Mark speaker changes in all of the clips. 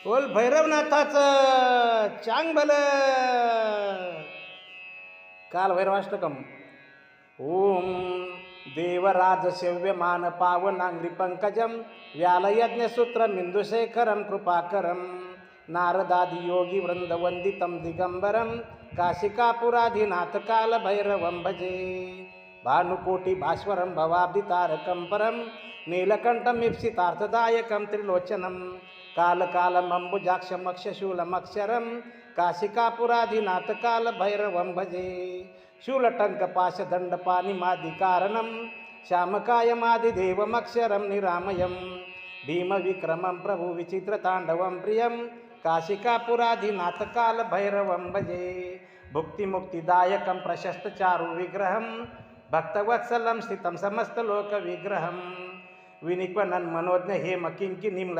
Speaker 1: बोल भैरवनाथाचं चांगल काल भैरवाष्टकम. ओम देवराजसेव्यमान पावनांग्रि पंकजं व्यालयज्ञसूत्रं बिंदुशेखरं कृपाकरं नारदादि योगी वृंदवंदितं दिगंबरं काशिकापुराधिनाथ कालभैरवं भजे. भानुकोटि भास्वरं भवाब्धितारकं परं नीलकंठं ईप्सितार्थदायकं त्रिलोचनं कालकालमम्बुजाक्षमक्षशूलमक्षरं काशिकापुराधिनाथ कालभैरवं भजे. शूलटङ्कपाशदण्डपाणिमादिकारणं श्यामकायमादिदेवमक्षरं निरामयं भीमविक्रमं प्रभुविचित्रताण्डवं प्रियं काशिकापुराधिनाथ कालभैरवं भजे. भुक्तिमुक्तिदायकं प्रशस्तचारुविग्रहं भक्तवत्सलं स्थितं समस्तलोकविग्रहं विनिक्वनन्मनोज्ञ हेमकिङ्किणीं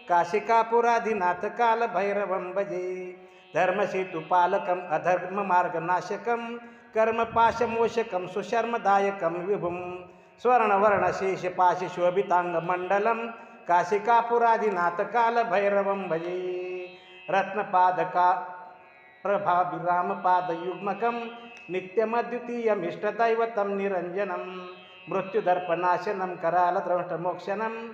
Speaker 1: काशिकापुराधिनाथ कालभैरवं भजे. धर्मसेतुपालकम् अधर्ममार्गनाशकं कर्मपाशमोषकं सुशर्मदायकं विभुं स्वर्णवर्णशेषपाशशोभिताङ्गमण्डलं काशिकापुराधिनाथ कालभैरवं भजे. रत्नपादका प्रभाभिरामपादयुग्मकं नित्यमद्वितीयमिष्टदैवतं निरञ्जनं मृत्युदर्पनाशनं करालद्रष्टमोक्षणं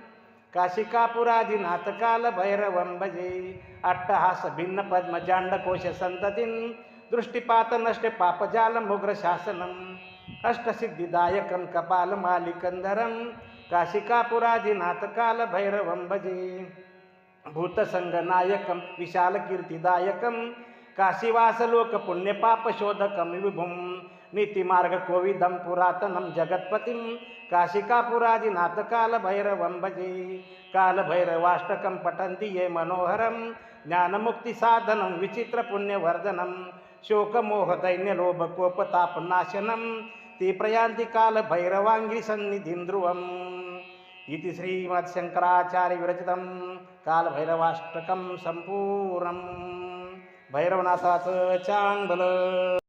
Speaker 1: काशिकापुराधिनाथ कालभैरवं भजे. अट्टहास भिन्न पद्मजाण्डकोश संततिं दृष्टिपात नष्ट पापजालमुग्रशासनम् अष्टसिद्धिदायकं कपालमालिकन्धरं काशिकापुराधिनाथ कालभैरवं भजे. भूतसङ्गनायकं विशालकीर्तिदायकं काशीवासलोकपुण्यपापशोधकं विभुं नीतिमार्गकोविदं पुरातनं जगत्पतिं काशिकापुराधिनाथ कालभैरवं भजे. कालभैरवाष्टकं पठन्ति ये मनोहरं ज्ञानमुक्तिसाधनं विचित्रपुण्यवर्धनं शोकमोहदैन्यलोभकोपतापनाशनं ते प्रयान्ति कालभैरवाङ्घ्रिसन्निधिं ध्रुवम्. इति श्रीमत्शंकराचार्यविरचितं कालभैरवाष्टकं सम्पूर्णं. भैरवनाथाचं चांगलं.